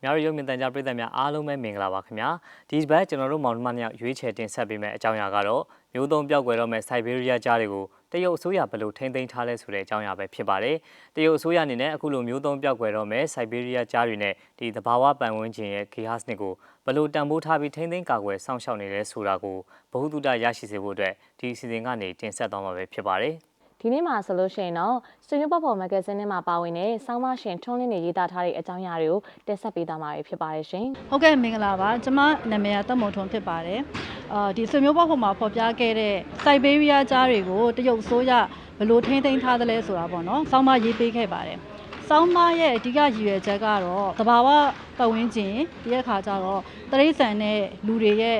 များရုံမြင့်တန်ကြပြည်သက်များအားလုံးပဲမင်္ဂလာပါခင်ဗျာဒီဘက်ကျွန်တော်တို့မောင်နှမနှစ်ယောက်ရွေးချယ်တင်ဆက်ပေးမယ့်အကြောင်းအရာကတော့မျိုးသုံးပြောက်ွယ်တော့မဲ့စိုက်ဘေးရီးယားကြားတွေကိုတရုတ်အစိုးရဘယ်လိုထိန်းသိမ်းထားလဲဆိုတဲ့အကြောင်းအရာပဲဖြစ်ပါတယ်တရုတ်အစိုးရအနေနဲ့အခုလိုမျိုးသုံးပြောက်ွယ်တော့မဲ့စိုက်ဘေးရီးယားကြားတွေနဲ့ဒီသဘာဝပတ်ဝန်းကျင်ရဲ့ chaos တွေကိုဘယ်လိုတန်ဖိုးထားပြီးထိန်းသိမ်းကာကွယ်စောင့်ရှောက်နေလဲဆိုတာကိုဗဟုသုတရရှိစေဖို့အတွက်ဒီအစီအစဉ်ကနေတင်ဆက်သွားမှာပဲဖြစ်ပါတယ်ဒီနေ့မှာဆိုလို့ရှိရင်တော့ဆွေမျိုးပေါပေါ်မဂ္ဂဇင်းထဲမှာပါဝင်တဲ့ဆောင်းမရှင်ထွန်းလင်းနေရေးသားထားတဲ့အကြောင်းအရာတွေကိုတင်ဆက်ပေးသွားမှာဖြစ်ပါတယ်ရှင်။ဟုတ်ကဲ့မင်္ဂလာပါ။ကျွန်မနာမည်ကတက်မုံထွန်းဖြစ်ပါတယ်။ဒီဆွေမျိုးပေါပေါ်မှာဖော်ပြခဲ့တဲ့စိုက်ဘေးရီးယားကြားတွေကိုတရုတ်ဆိုးရဘယ်လိုထိန်းသိမ်းထားသလဲဆိုတာပေါ့နော်။ဆောင်းမရေးပေးခဲ့ပါတယ်။ဆောင်းမရဲ့အဓိကရည်ရွယ်ချက်ကတော့သဘာဝပတ်ဝန်းကျင်ဒီအခါကျတော့တရိษံနဲ့လူတွေရဲ့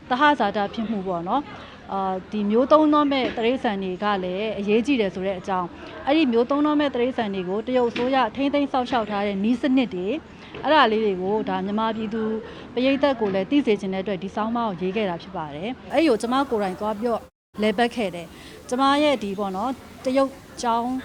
သဟဇာတဖြစ်မှုပေါ့နော်။ဒီမျိုးသုံးသောမဲ့တရိษံတွေကလည်းအရေးကြီးတယ်ဆိုတဲ့အကြောင်းအဲ့ဒီမျိုးသုံးသောမဲ့တရိษံတွေကိုတရုတ်ဆိုးရထိန်းသိမ်းစောင့်ရှောက်ထားတဲ့နီးစနစ်တွေအဲ့ဒါလေးတွေကိုဒါမြန်မာပြည်သူပရိသတ်ကိုလည်းသိစေချင်တဲ့အတွက်ဒီဆောင်းပါးကိုရေးခဲ့တာဖြစ်ပါတယ်အဲ့ဒီကိုကျမကိုယ်တိုင်သွားပြီးတော့လဲပတ်ခဲ့တယ်ကျမရဲ့ဒီပေါ့နော်တရုတ်ကျောင်း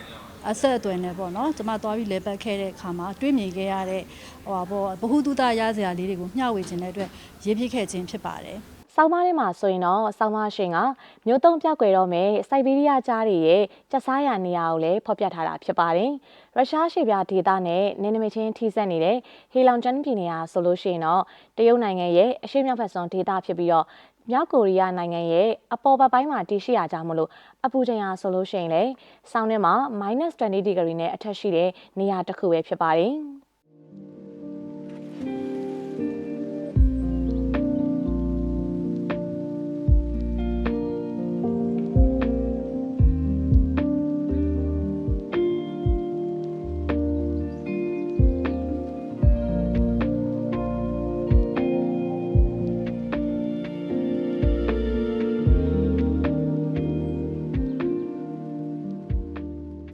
အဆက်အသွယ်နဲ့ပေါ့နော်ကျမသွားပြီးလဲပတ်ခဲ့တဲ့အခါမှာတွေးမြင်ခဲ့ရတဲ့ဗဟုသုတရစရာလေးတွေကိုမျှဝေခြင်းတဲ့အတွက်ရေးပြခဲ့ခြင်းဖြစ်ပါတယ်ဆောင်းပါးထဲမှာဆိုရင်တော့ဆောင်းပါးရှင်ကမျိုးသုံးပြောက်ွယ်တော့မယ်စိုက်ဘေးရီးယားကြားတွေရဲ့ကျဆားရနေရာကိုလည်းဖော်ပြထားတာဖြစ်ပါတယ်။ရုရှားရှေ့ပြဒေသနဲ့နယ်နိမိတ်ချင်းထိစပ်နေတဲ့ဟေလောင်ဂျန်ပြည်နယ်ဟာဆိုလို့ရှိရင်တော့တရုတ်နိုင်ငံရဲ့အရှေ့မြောက်ဘက်စွန်းဒေသဖြစ်ပြီးတော့မြောက်ကိုရီးယားနိုင်ငံရဲ့အပေါ်ဘက်ပိုင်းမှာတည်ရှိရကြမလို့အပူချိန်ဟာဆိုလို့ရှိရင်လေဆောင်းထဲမှာ -20 ဒီဂရီနဲ့အထက်ရှိတဲ့နေရာတစ်ခုပဲဖြစ်ပါတယ်။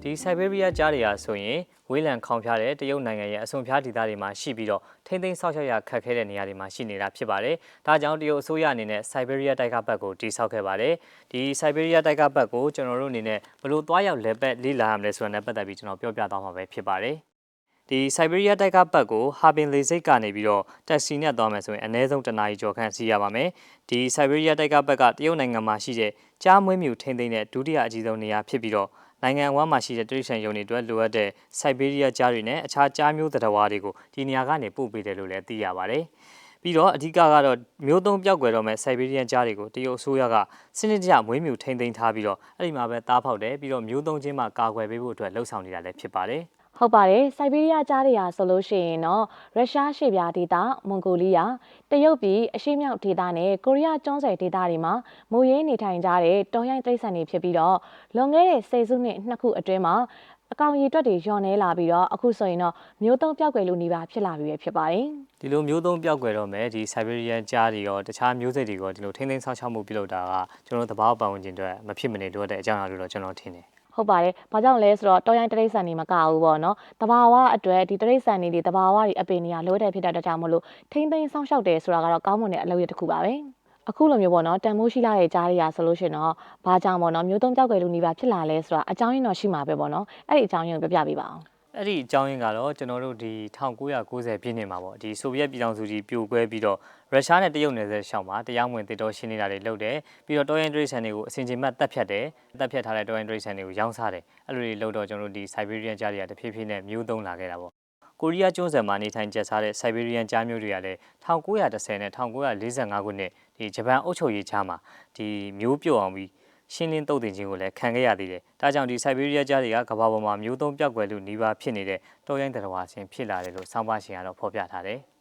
ဒီစိုက်ဘေးရီးယားကြားတွေဟာဆိုရင်ဝေးလံခေါင်ဖျားတဲ့တရုတ်နိုင်ငံရဲ့အစွန်ဖျားဒေသတွေမှာရှိပြီးတော့ထိမ့်သိမ်းဆောက်ရှောက်ရခက်ခဲတဲ့နေရာတွေမှာရှိနေတာဖြစ်ပါတယ်။ဒါကြောင့်တရုတ်အစိုးရအနေနဲ့စိုက်ဘေးရီးယားတိုက်ကဘက်ကိုတိစောက်ခဲ့ပါတယ်။ဒီစိုက်ဘေးရီးယားတိုက်ကဘက်ကိုကျွန်တော်တို့အနေနဲ့ဘယ်လိုသွားရောက်လဲပတ်လေ့လာရမလဲဆိုတာနဲ့ပတ်သက်ပြီးကျွန်တော်ပြောပြသွားမှာပဲဖြစ်ပါတယ်။ဒီစိုက်ဘေးရီးယားတိုက်ကဘက်ကိုဟာပင်လေဆိပ်ကနေပြီးတော့တက်ဆီနဲ့သွားမယ်ဆိုရင်အနည်းဆုံး1နာရီကျော်ခန့်စီးရပါမယ်။ဒီစိုက်ဘေးရီးယားတိုက်ကဘက်ကတရုတ်နိုင်ငံမှာရှိတဲ့ကြားမွေးမြူထိမ့်သိမ်းတဲ့ဒုတိယအကြီးဆုံးနေရာဖြစ်ပြီးတော့နိုင်ငံအဝန်းမှာရှိတဲ့တိရစ္ဆာန်ရုံတွေအတွက်လိုအပ်တဲ့စိုက်ဘေးရီးယားကြားတွေနဲ့အခြားကြားမျိုးသတ္တဝါတွေကိုဒီနေရာကနေပို့ပေးတယ်လို့လည်းသိရပါတယ်။ပြီးတော့အဓိကကတော့မျိုးသုံးပြောက်ွယ်တော့မဲ့စိုက်ဘေးရီးယားကြားတွေကိုတရုတ်အစိုးရကစနစ်တကျမွေးမြူထိန်းသိမ်းထားပြီးတော့အဲ့ဒီမှာပဲသားဖောက်တယ်ပြီးတော့မျိုးသုံးချင်းမှကာကွယ်ပေးဖို့အတွက်လှုံ့ဆော်နေတာလည်းဖြစ်ပါတယ်။ဟုတ်ပါတယ်စိုက်ဘေးရီးယားကြားတွေဟာဆိုလို့ရှိရင်တော့ရုရှားရှေ့ပြဒေသမွန်ဂိုလီးယားတရုတ်ပြည်အရှေ့မြောက်ဒေသနဲ့ကိုရီးယားကျွန်းဆွယ်ဒေသတွေမှာမူရင်းနေထိုင်ကြတဲ့တောရိုင်းတိရစ္ဆာန်တွေဖြစ်ပြီးတော့လွန်ခဲ့တဲ့10စုနှစ်2ခုအတွင်းမှာအကောင်ရေတွက်တွေလျော့နေလာပြီးတော့အခုဆိုရင်တော့မျိုးသုံးပြောက်ွယ်လို့နေပါဖြစ်လာပြီဖြစ်ပါတယ်။ဒီလိုမျိုးသုံးပြောက်ွယ်တော့မယ်ဒီစိုက်ဘေးရီးယားကြားတွေရောတခြားမျိုးစိတ်တွေရောဒီလိုထိမ့်သိမ်းဆောက်ရှောက်မှုပြုလုပ်တာကကျွန်တော်တို့သဘာဝပတ်ဝန်းကျင်အတွက်မဖြစ်မနေလိုအပ်တဲ့အကြောင်းအရာလို့တော့ကျွန်တော်ထင်တယ်။ဟုတ်ပါတယ်။ဘာကြောင့်လဲဆိုတော့တော်ရိုင်းတရိษံတွေမကဘူးပေါ့နော်။တဘာဝအတွက်ဒီတရိษံတွေတဘာဝတွေအပင်တွေကလိုတဲ့ဖြစ်တဲ့ကြောင့်မလို့ထိမ့်သိမ်းဆောင်းလျှောက်တယ်ဆိုတာကတော့ကောင်းမွန်တဲ့အလုပ်ရတစ်ခုပါပဲ။အခုလိုမျိုးပေါ့နော်တန်မိုးရှိလာတဲ့ကြားတွေရာဆိုလို့ရှိရင်တော့ဘာကြောင့်ပေါ့နော်မျိုးသုံးပြောက်ွယ်လူနေပါဖြစ်လာလဲဆိုတာအကြောင်းရင်းတော့ရှိမှာပဲပေါ့နော်။အဲ့ဒီအကြောင်းရင်းကိုပြပြပေးပါအောင်။အဲ့ဒီအကြောင်းရင်းကတော့ကျွန်တော်တို့ဒီ1990ပြည့်နှစ်မှာပေါ့ဒီဆိုဗီယက်ပြည်ထောင်စုကြီးပြိုကွဲပြီးတော့ရုရှားနဲ့တရုတ်နယ်စပ်ရှောင်းမှာတရားမဝင်တစ်တော်ရှင်းနေတာတွေလုပ်တယ်ပြီးတော့တော်ရင်ဒရိษံတွေကိုအစင်ချင်မှတ်တပ်ဖြတ်တယ်တပ်ဖြတ်ထားတဲ့တော်ရင်ဒရိษံတွေကိုရောင်းစားတယ်အဲ့လိုတွေလုပ်တော့ကျွန်တော်တို့ဒီစိုက်ဘေးရီးယားကြားတွေကတဖြည်းဖြည်းနဲ့မျိုးသုံးလာခဲ့တာပေါ့ကိုရီးယားကျွန်းဆွယ်မှာနေထိုင်ကျက်စားတဲ့စိုက်ဘေးရီးယားကြားမျိုးတွေကလည်း1910နဲ့1945ခုနှစ်ဒီဂျပန်အုပ်ချုပ်ရေးချားမှာဒီမျိုးပြုတ်အောင်ပြီးရှင်းလင်းတုတ်တင်ခြင်းကိုလည်းခံခဲ့ရသေးတယ်။ဒါကြောင့်ဒီစိုက်ဘေးရီးယားကြားတွေကကမ္ဘာပေါ်မှာမျိုးသုံးပြောက်ွယ်လို့နှီးပါဖြစ်နေတဲ့တော်ရိုင်းသတ္တဝါဆင်ဖြစ်လာတယ်လို့ဆောင်းပါးရှင်ကတော့ဖော်ပြထားတယ်။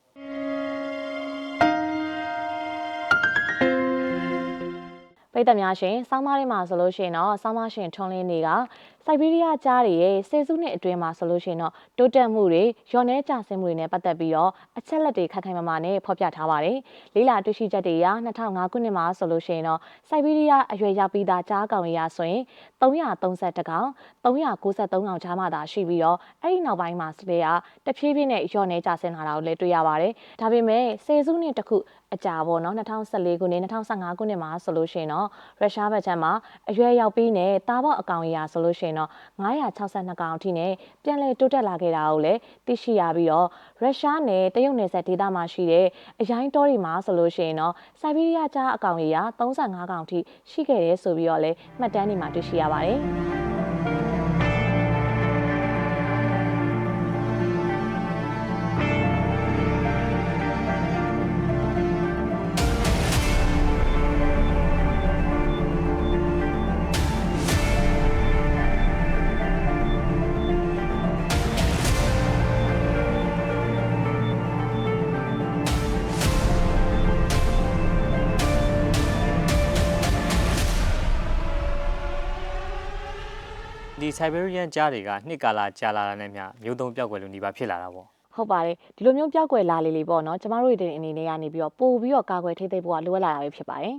ပြည်သက်များရှင်ဆောင်းပါးထဲမှာဆိုလို့ရှိရင်တော့ဆောင်းပါးရှင်ထွန်းလင်းတွေကစိုက်ဘေးရီးယားကြားတွေရဲ့ဆယ်စုနှစ်အတွင်းမှာဆိုလို့ရှိရင်တော့တိုးတက်မှုတွေလျော့နှဲကျဆင်းမှုတွေနဲ့ပတ်သက်ပြီးတော့အချက်လက်တွေခိုင်ခိုင်မာမာနဲ့ဖော်ပြထားပါတယ်။လေးလာတွေ့ရှိချက်တွေအရ2005ခုနှစ်မှာဆိုလို့ရှိရင်တော့စိုက်ဘေးရီးယားအရွယ်ရောက်ပြီးသားကြားကောင်ရဆိုရင်332ကောင်393ကောင်ကြားမှသာရှိပြီးတော့အဲ့ဒီနောက်ပိုင်းမှာစလေကတဖြည်းဖြည်းနဲ့လျော့နှဲကျဆင်းလာတာကိုလည်းတွေ့ရပါတယ်။ဒါပေမဲ့ဆယ်စုနှစ်တစ်ခုအကြာပေါ့နော်2014ခုနှစ်2015ခုနှစ်မှာဆိုလို့ရှိရင်တော့ရုရှားဘက်ခြမ်းမှာအရွယ်ရောက်ပြီးနဲ့တာပေါက်အကောင်ရဆိုလို့ရှိရင် တော့962ကောင်အထိနဲ့ပြန်လည်တိုးတက်လာခဲ့တာကိုလည်းသိရှိရပြီးတော့ရုရှားနဲ့တရုတ်နယ်စပ်ဒေသမှာရှိတဲ့အရိုင်းတောတွေမှာဆိုလို့ရှိရင်တော့စိုက်ဘေးရီးယားကြားအကောင်ရေက35ကောင်အထိရှိခဲ့တယ်ဆိုပြီးတော့လည်းမှတ်တမ်းတွေမှာတွေ့ရှိရပါတယ်ဒီ Siberian ကြားတွေကနှစ်ကာလကြာလာတာနဲ့မျှမျိုးသုံးပြောက်ွယ်လို့နေပါဖြစ်လာတာပေါ့ ဟုတ်ပါတယ်ဒီလိုမျိုးပြောက်ွယ်လာလေပေါ့နော်ကျမတို့တွေအနေနဲ့ကနေပြီးတော့ပို့ပြီးတော့ကာကွယ်ထိမ့်သိမ်းဖို့ကလိုအပ်လာတာပဲဖြစ်ပါတယ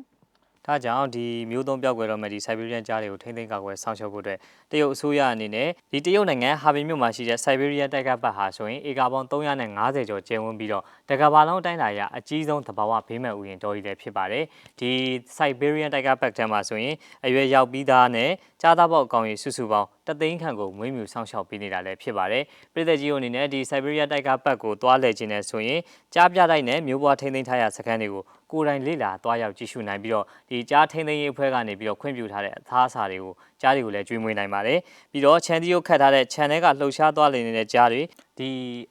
်ဒါကြောင့်ဒီမျိုးသုံးပြောက်ွယ်တော့မဲ့ဒီ Siberian ကြားတွေကိုထိမ့်သိမ်းကာကွယ်ဆောင်ရှောက်ဖို့အတွက်တရုတ်အစိုးရအနေနဲ့ဒီတရုတ်နိုင်ငံဟာဘီမြို့မှာရှိတဲ့ Siberian တိုက်ကပတ်ဟာဆိုရင်ဧကပေါင်း350ကျော်ကျယ်ဝန်းပြီးတော့တကဘာလုံးအတိုင်းအတာအရအကြီးဆုံးသဘာဝဘေးမဲ့ဥယျာဉ်တော်ကြီးလည်းဖြစ်ပါတယ်ဒီ Siberian တိုက်ကပတ်ထဲမှာဆိုရင်အရွယ်ရောက်ပြီးသားနဲ့ကြားသားပေါက်အကောင်ကြီးစုစုပေါင်းတသိန်းခန့်ကိုမွေးမြူဆောင်ရှောက်ပေးနေတာလည်းဖြစ်ပါတယ်ပြည်သက်ကြီးအနေနဲ့ဒီ Siberian တိုက်ကပတ်ကိုတွားလှည့်ခြင်းနဲ့ဆိုရင်ကြားပြတိုက်နဲ့မျိုးပွားထိမ့်သိမ်းထားရစခန်းတွေကိုကိုယ်တိုင်လေ့လာတွားရောက်ကြည့်ရှုနိုင်ပြီးတော့ဒီကြားထိမ့်သိမ်းရေးအဖွဲ့ကနေပြီးတော့ခွင့်ပြုထားတဲ့အသားအစာတွေကိုကြားတွေကိုလည်းကျွေးမွေးနိုင်ပါတယ်ပြီးတော့ခြံတီးရုပ်ခတ်ထားတဲ့ခြံထဲကလှုပ်ရှားသွားနေတဲ့ကြားတွေဒ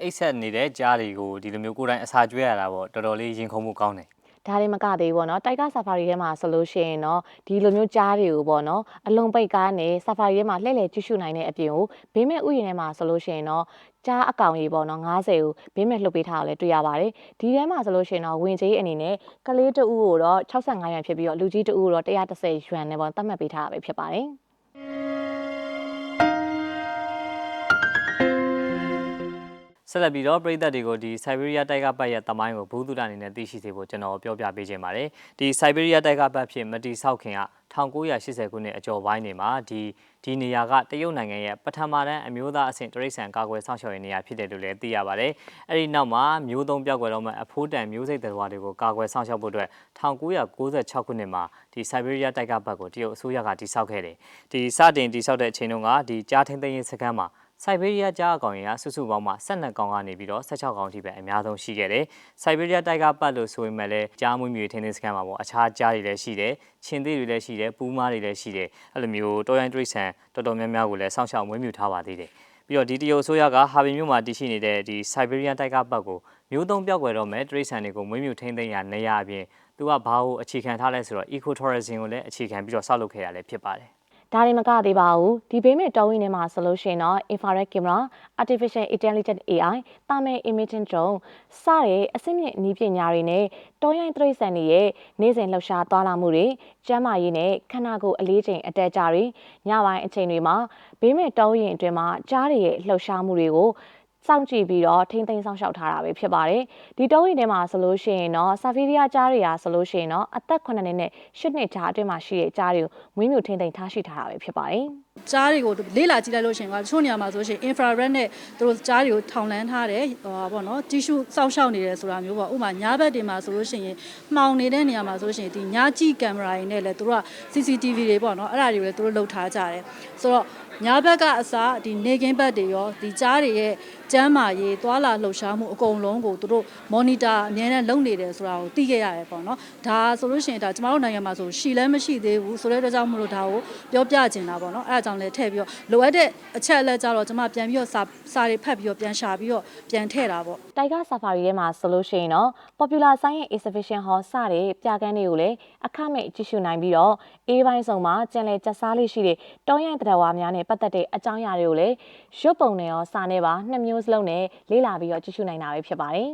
ီအိတ်ဆက်နေတဲ့ကြားတွေကိုဒီလိုမျိုးကိုယ်တိုင်အစာကျွေးရတာပေါ့တော်တော်လေးရင်ခုန်မှုကောင်းတယ်ဒါတွေမကသေးဘူးပေါ့နော်တိုက်ကဆာဖာရီထဲမှာဆိုလို့ရှိရင်တော့ဒီလိုမျိုးကြားတွေကိုပေါ့နော်အလုံးပိတ်ကားနဲ့ဆာဖာရီထဲမှာလှည့်လည်ကြည့်ရှုနိုင်တဲ့အပြင်ကိုဘေးမဲ့ဥယျာဉ်ထဲမှာဆိုလို့ရှိရင်တော့ကြားအကောင်ကြီးပေါ့နော်90ကိုဘေးမဲ့လှုပ်ပေးထားတာလည်းတွေ့ရပါတယ်ဒီထဲမှာဆိုလို့ရှိရင်တော့ဝင်ကြီးအနေနဲ့ကလေးတဦးကိုတော့65ရွမ်ဖြစ်ပြီးတော့လူကြီးတဦးကိုတော့130ရွမ်နဲ့ပေါ့သတ်မှတ်ပေးထားတာပဲဖြစ်ပါတယ်ဆက်လက်ပြီးတော့ပြည်သက်တွေကိုဒီ Siberia တိုက်ကပတ်ရဲ့တမိုင်းကိုဘူးသူတအနေနဲ့သိရှိစေဖို့ကျွန်တော်ပြောပြပေးခြင်းပါတယ်ဒီ Siberia တိုက်ကပတ်ဖြစ်မတိဆောက်ခင်က1980ခုနှစ်အကျော်ပိုင်းနေမှာဒီနေရာကတရုတ်နိုင်ငံရဲ့ပထမတန်းအမျိုးသားအဆင့်တရိတ်ဆန်ကာကွယ်ဆောင်ရှောက်ရေးနေရာဖြစ်တယ်လို့လည်းသိရပါတယ်အဲ့ဒီနောက်မှာမျိုးသုံးပြောက်ွယ်တော့မှအဖိုးတန်မျိုးစိတ်တော်တွေကိုကာကွယ်ဆောင်ရှောက်ဖို့အတွက်1996ခုနှစ်မှာဒီ Siberia တိုက်ကပတ်ကိုတရုတ်အစိုးရကတည်ဆောက်ခဲ့တယ်ဒီစတင်တည်ဆောက်တဲ့အချိန်တုန်းကဒီကြားထိန်သိမ်းရေးစခန်းမှာစိုက်ဘေးရီးယားကြားအကောင်ရစုစုပေါင်းမှာ12ကောင်ကနေပြီးတော့16ကောင်အထိပဲအများဆုံးရှိခဲ့တယ်။စိုက်ဘေးရီးယားတိုက်ကပတ်လို့ဆိုပေမဲ့လည်းကြားမွေးမြူထင်းထင်းစကန်မှာပေါ့အခြားကြားတွေလည်းရှိတယ်၊ချင်းသေးတွေလည်းရှိတယ်၊ပူးမားတွေလည်းရှိတယ်။အဲ့လိုမျိုးတောရိုင်းတရိတ်ဆန်တော်တော်များများကိုလည်းစောင့်ရှောက်မွေးမြူထားပါသေးတယ်။ပြီးတော့ဒီတရုတ်အစိုးရကဟာဘီမြို့မှာတည်ရှိနေတဲ့ဒီစိုက်ဘေးရီးယားတိုက်ကပတ်ကိုမျိုးသုံးပြောက်ွယ်တော့မဲ့တရိတ်ဆန်တွေကိုမွေးမြူထင်းသိမ်းရနေရအပြင်သူကဘာကိုအခြေခံထားလဲဆိုတော့ ecotourism ကိုလည်းအခြေခံပြီးတော့ဆောက်လုပ်ခဲ့ရလည်းဖြစ်ပါတယ်ဒါတွေမကသေးပါဘူးဒီဘေးမဲ့တော်ဝင်ထဲမှာဆိုလို့ရှိရင်တော့ infrared camera artificial intelligence AI တာမဲ imaging drone စတဲ့အဆင့်မြင့်နည်းပညာတွေနဲ့တောရိုင်းတရိတ်ဆန်တွေရဲ့နေ့စဉ်လှုပ်ရှားသွားလာမှုတွေကျန်းမာရေးနဲ့ခန္ဓာကိုယ်အလေးချိန်အတက်ကြတွေညပိုင်းအချိန်တွေမှာဘေးမဲ့တောဝင်အတွင်းမှာကြားတွေရဲ့လှုပ်ရှားမှုတွေကိုစောင့်ကြည့်ပြီးတော့ထိမ့်သိမ်းဆောင်ရှောက်ထားတာပဲဖြစ်ပါတယ်ဒီတောဝင်ထဲမှာဆိုလို့ရှိရင်တော့ဆာဖီရီးယားကြားတွေရာဆိုလို့ရှိရင်တော့အသက်9နှစ်နဲ့10နှစ်ကြားအတွင်းမှာရှိတဲ့ကြားတွေကိုမွေးမြူထိမ့်သိမ်းထားရှိထားတာပဲဖြစ်ပါတယ်ကြားတွေကိုလေ့လာကြည့်လိုက်လို့ရှိရင်ကတချို့နေရာမှာဆိုရှင် infrared နဲ့သူတို့ကြားတွေကိုထောင်လန်းထားတယ်ပေါ့နော်တီရှူစောင့်ရှောက်နေတယ်ဆိုတာမျိုးပေါ့ဥပမာညဘက်တွေမှာဆိုလို့ရှိရင်မှောင်နေတဲ့နေရာမှာဆိုရှင်ဒီညကြည့်ကင်မရာတွေနဲ့လည်းသူတို့က CCTV တွေပေါ့နော်အဲ့ဒါတွေကိုလည်းသူတို့လုပ်ထားကြတယ်ဆိုတော့ညဘက်ကအစားဒီနေကင်းဘက်တွေရောဒီကြားတွေရဲ့ကျမ်းမာရေးသွာလာလှုပ်ရှားမှုအကုန်လုံးကိုသူတို့ monitor အမြဲတမ်းလုပ်နေတယ်ဆိုတာကိုသိခဲ့ရတယ်ပေါ့နော်ဒါဆိုလို့ရှိရင်ဒါကျမတို့နိုင်ငံမှာဆိုရှိလည်းမရှိသေးဘူးဆိုတဲ့အတွက်ကြောင့်မလို့ဒါကိုပြောပြချင်တာပေါ့နော်အဲ့ဒါကြောင့်လည်းထည့်ပြီးတော့လိုအပ်တဲ့အချက်အလက်ကြတော့ကျမပြန်ပြီးတော့စာတွေဖတ်ပြီးတော့ပြန်ရှာပြီးတော့ပြန်ထည့်တာပေါ့တိုက်ကဆာဖာရီထဲမှာဆိုလို့ရှိရင်တော့ Popular Science Exhibition Hall စတဲ့ပြခန်းတွေကိုလည်းအခမဲ့ကြည့်ရှုနိုင်ပြီးတော့အေးပိုင်းဆောင်မှာကျန်လည်ကျဆားလေးရှိတဲ့တောရိုင်းတရားဝါများနဲ့ပတ်သက်တဲ့အကြောင်းအရာတွေကိုလည်းရွတ်ပုံနဲ့ရောစာနဲ့ပါနှစ်မျိုးစလုံးနဲ့လေ့လာပြီးတော့ကြည့်ရှုနိုင်တာပဲဖြစ်ပါတယ်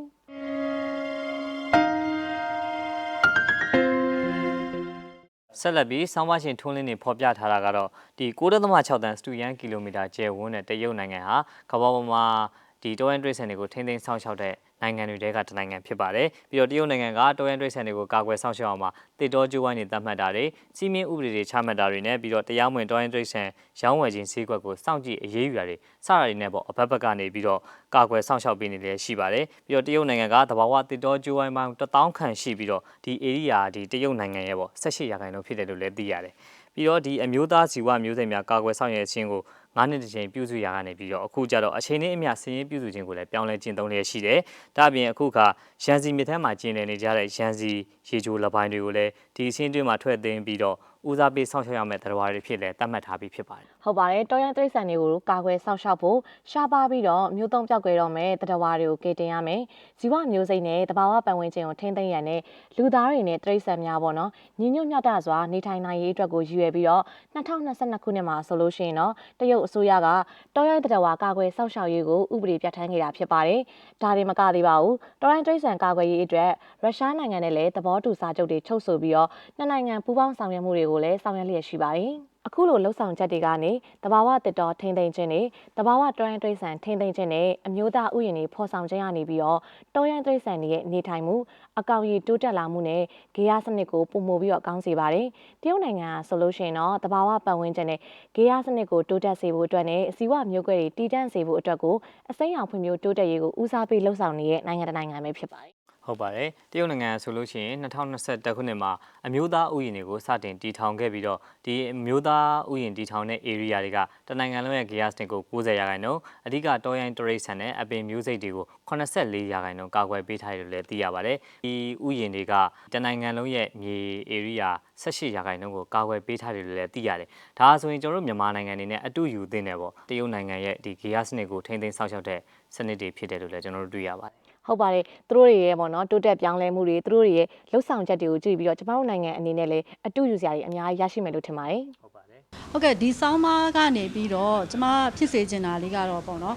ဆက်လက်ပြီးဆောင်းပါရှင်ထွန်းလင်းနေဖော်ပြထားတာကတော့ဒီ9.6 တန်စတူယန်ကီလိုမီတာကျယ်ဝန်းတဲ့တရုတ်နိုင်ငံဟာကမ္ဘာပေါ်မှာဒီတောရိုင်းတရိတ်ဆန်တွေကိုထိန်းသိမ်းဆောင်ရှောက်တဲ့နိုင်ငံတွေကတနိုင်ငံဖြစ်ပါတယ်ပြီးတော့တရုတ်နိုင်ငံကတောရိုင်းတရိတ်ဆန်တွေကိုကာကွယ်ဆောင်ရှောက်အောင်မှာတစ်တောကျိုးဝိုင်းတွေတတ်မှတ်တာတွေစီးမင်းဥပဒေတွေချမှတ်တာတွေနဲ့ပြီးတော့တရားမဝင်တောရိုင်းတရိတ်ဆန်ရောင်းဝယ်ခြင်းဈေးကွက်ကိုစောင့်ကြည့်အရေးယူတာတွေစတာတွေနဲ့ပေါ့အဘက်ဘက်ကနေပြီးတော့ကာကွယ်ဆောင်ရှောက်ပေးနေတယ်ရှိပါတယ်ပြီးတော့တရုတ်နိုင်ငံကတဘာဝတစ်တောကျိုးဝိုင်းပေါင်း1000ခန့်ရှိပြီးတော့ဒီ area ဒီတရုတ်နိုင်ငံရဲ့ပေါ့18%ဖြစ်တယ်လို့လည်းသိရတယ်ပြီးတော့ဒီအမျိုးသားဇီဝမျိုးစိတ်များကာကွယ်ဆောင်ရွက်ခြင်းကို 9နှစ်တစ်ချိန်ပြုစုရာကနေပြီးတော့အခုကျတော့အချိန်နဲ့အမျှစည်ရင်းပြုစုခြင်းကိုလည်းပြောင်းလဲကျင့်သုံးလျက်ရှိတယ်။ဒါ့အပြင်အခုကရန်စီမြစ်ထဲမှာကျင်းလည်နေကြတဲ့ရန်စီရေချိုလပိုင်းတွေကိုလည်းဒီအစင်းတွင်းမှာထွက်သိမ်းပြီးတော့ဦးစားပေးစောင့်ရှောက်ရမယ့်သတ္တဝါတွေဖြစ်လဲသတ်မှတ်ထားပြီးဖြစ်ပါတယ် ဟုတ်ပါတယ်တော်ရန်တိရစ္ဆာန်တွေကိုကာကွယ်စောင့်ရှောက်ဖို့ရှားပါပြီးတော့မျိုးသုံးပြောက်ကွယ်တော့မယ်တတဝါတွေကိုကယ်တင်ရမယ်ဇီဝမျိုးစိတ်နဲ့တဘာဝပတ်ဝန်းကျင်ကိုထိန်းသိမ်းရတဲ့လူသားတွေနဲ့တိရစ္ဆာန်များပေါ့နော်ညီညွတ်မျှတစွာနေထိုင်နိုင်ရေးအတွက်ကိုရည်ရွယ်ပြီးတော့2022ခုနှစ်မှာဆိုလို့ရှိရင်တော့တရုတ်အစိုးရကတော်ရန်တတဝါကာကွယ်စောင့်ရှောက်ရေးကိုဥပဒေပြဋ္ဌာန်းခဲ့တာဖြစ်ပါတယ်ဒါတွေမကသေးပါဘူးတော်ရန်တိရစ္ဆာန်ကာကွယ်ရေးအတွက်ရုရှားနိုင်ငံနဲ့လည်းသဘောတူစာချုပ်တွေချုပ်ဆိုပြီးတော့နှစ်နိုင်ငံပူးပေါင်းဆောင်ရွက်မှုတွေကိုလည်းဆောင်ရွက်လျက်ရှိပါတယ်အခုလိုလှုပ်ဆောင်ချက်တွေကနေတဘာဝတစ်တော်ထိမ့်သိမ့်ခြင်းနဲ့တဘာဝတော်ရန်တိရစ္ဆာန်ထိမ့်သိမ့်ခြင်းနဲ့အမျိုးသားဥယျာဉ်တွေဖော်ဆောင်ခြင်းရနေပြီးတော့တော်ရန်တိရစ္ဆာန်တွေရဲ့နေထိုင်မှုအကောင်ရည်တိုးတက်လာမှုနဲ့ဂေယစနစ်ကိုပုံမှုပြီးတော့ကောင်းစေပါတယ်တရုတ်နိုင်ငံကဆိုလို့ရှိရင်တော့တဘာဝပတ်ဝန်းကျင်နဲ့ဂေယစနစ်ကိုတိုးတက်စေဖို့အတွက်နဲ့အစီအဝမျိုးကွဲတွေတည်တံ့စေဖို့အတွက်ကိုအစိမ်းရောင်ဖွံ့ဖြိုးတိုးတက်ရေးကိုဦးစားပေးလှုပ်ဆောင်နေတဲ့နိုင်ငံတစ်နိုင်ငံပဲဖြစ်ပါတယ်ဟုတ်ပါတယ်တရုတ်နိုင်ငံဆိုလို့ရှိရင်2021ခုနှစ်မှာအမျိုးသားဥယျာဉ်တွေကိုစတင်တည်ထောင်ခဲ့ပြီးတော့ဒီအမျိုးသားဥယျာဉ်တည်ထောင်တဲ့ area တွေကတနိုင်ငံလုံးရဲ့ gas တွေကို90%အဓိကတောရိုင်းတရိတ်ဆန်နဲ့အပင်မျိုးစိတ်တွေကို84%ကာကွယ်ပေးထားတယ်လို့လည်းသိရပါတယ်ဒီဥယျာဉ်တွေကတနိုင်ငံလုံးရဲ့မြေ area 18%ကိုကာကွယ်ပေးထားတယ်လို့လည်းသိရတယ်ဒါဆိုရင်ကျွန်တော်တို့မြန်မာနိုင်ငံအနေနဲ့အတူယူသင့်တယ်ပေါ့တရုတ်နိုင်ငံရဲ့ဒီ gas စနစ်ကိုထိန်းသိမ်းစောင့်ရှောက်တဲ့စနစ်တွေဖြစ်တယ်လို့လည်းကျွန်တော်တို့တွေ့ရပါတယ်ဟုတ်ပါတယ်သူတို့တွေရဲ့ပေါ့နော်တိုးတက်ပြောင်းလဲမှုတွေသူတို့တွေရဲ့လှုပ်ဆောင်ချက်တွေကိုကြည့်ပြီးတော့ကျမတို့နိုင်ငံအနေနဲ့လည်းအတူယူစရာတွေအများကြီးရရှိမယ်လို့ထင်ပါတယ်ဟုတ်ပါတယ်ဟုတ်ကဲ့ဒီဆောင်းပါးကနေပြီးတော့ကျမဖြစ်စေချင်တာလေးကတော့ပေါ့နော်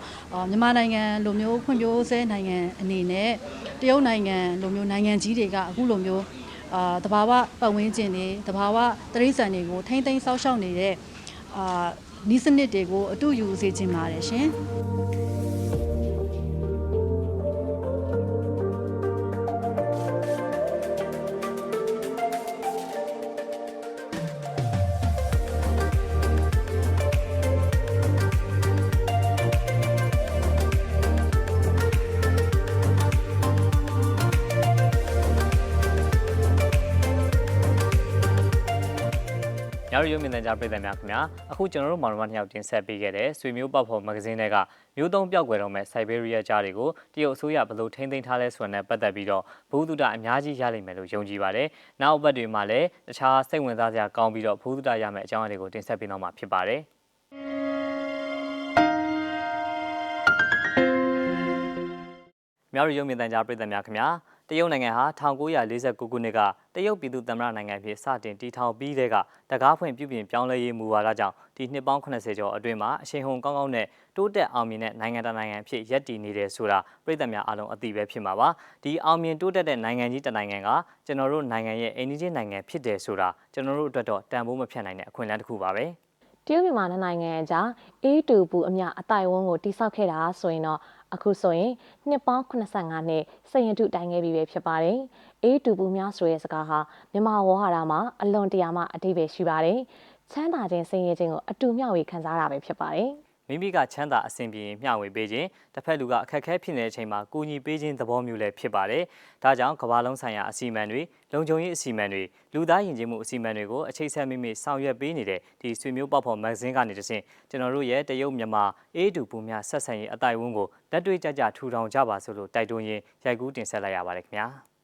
မြန်မာနိုင်ငံလိုမျိုးဖွံ့ဖြိုးဆဲနိုင်ငံအနေနဲ့တရုတ်နိုင်ငံလိုမျိုးနိုင်ငံကြီးတွေကအခုလိုမျိုးတဘာဝပတ်ဝန်းကျင်တွေတဘာဝတရိษံတွေကိုထိမ့်သိမ်းစောင့်ရှောက်နေတဲ့ဤစနစ်တွေကိုအတူယူစေချင်ပါတယ်ရှင်ညရုံမြင့်တဲ့ကြားပြည်သူများခင်ဗျာအခုကျွန်တော်တို့မောင်နှမ2ယောက်တင်ဆက်ပေးခဲ့တဲ့ဆွေမျိုးပေါက်ဖော်မဂ္ဂဇင်းတွေကမျိုးသုံးပြောက်ွယ်တော့မဲ့ Siberia ကြားတွေကိုတရုတ်အစိုးရဘယ်လိုထိန်းသိမ်းထားလဲဆိုတာနဲ့ပတ်သက်ပြီးတော့ဘုဒ္ဓတာအများကြီးရလိမ့်မယ်လို့ယုံကြည်ပါတယ်နောက်အပတ်တွေမှာလည်းတခြားစိတ်ဝင်စားစရာကောင်းပြီးတော့ဘုဒ္ဓတာရမယ့်အကြောင်းအရာတွေကိုတင်ဆက်ပေးတော့မှာဖြစ်ပါတယ်များရုံမြင့်တဲ့ကြားပြည်သူများခင်ဗျာတရုတ်နိုင်ငံဟာ1949ခုနှစ်ကတရုတ်ပြည်သူ့သမ္မတနိုင်ငံဖြစ်စတင်တည်ထောင်ပြီးတဲ့ကတကားဖွင့်ပြုပြင်ပြောင်းလဲရေးမူဝါဒကြောင့်ဒီနှစ်ပေါင်း80ကျော်အတွင်းမှာအရှိန်ဟုန်ကောင်းကောင်းနဲ့တိုးတက်အောင်မြင်တဲ့နိုင်ငံတကာနိုင်ငံဖြစ်ရပ်တည်နေတယ်ဆိုတာပြည်သူများအားလုံးအသိပဲဖြစ်မှာပါဒီအောင်မြင်တိုးတက်တဲ့နိုင်ငံကြီးတစ်နိုင်ငံကကျွန်တော်တို့နိုင်ငံရဲ့အိမ်နီးချင်းနိုင်ငံဖြစ်တယ်ဆိုတာကျွန်တော်တို့အတွက်တော့တန်ဖိုးမဖြတ်နိုင်တဲ့အခွင့်အလမ်းတစ်ခုပါပဲတရုတ်မြန်မာနိုင်ငံအကြားအေးတူပူအမြအတိုင်ဝန်းကိုတိစောက်ခဲ့တာဆိုရင်တော့အခုဆိုရင်နှစ်ပေါင်း85နှစ်စိန်ရတုတိုင်ခဲ့ပြီပဲဖြစ်ပါတယ်။အေးတူပူများဆိုတဲ့စကားဟာမြန်မာဝေါ်ဟာရမှာအလွန်တရာမှအဓိပ္ပာယ်ရှိပါတယ်။ချမ်းသာခြင်းစိန်ရခြင်းကိုအတူမျှဝေခံစားရတာပဲဖြစ်ပါတယ်။မိမိကချမ်းသာအဆင်ပြေရင်မျှဝေပေးခြင်းတစ်ဖက်လူကအခက်အခဲဖြစ်နေတဲ့အချိန်မှာကူညီပေးခြင်းသဘောမျိုးလည်းဖြစ်ပါတယ်။ဒါကြောင့်ကမ္ဘာလုံးဆိုင်ရာအစီအမံတွေလုံခြုံရေးအစီအမံတွေလူသားယဉ်ကျေးမှုအစီအမံတွေကိုအခြေဆက်မိမိဆောင်ရွက်ပေးနေတဲ့ဒီဆွေမျိုးပေါက်ဖော်မဂ္ဂဇင်းကနေတဆင့်ကျွန်တော်တို့ရဲ့တရုတ်မြန်မာအေးတူပူများဆက်ဆံရေးအတိုင်းအဝန်းကိုလက်တွေ့ကြကြထူထောင်ကြပါစို့လို့တိုက်တွန်းရင်းရိုက်ကူးတင်ဆက်လိုက်ရပါတယ်ခင်ဗျာ။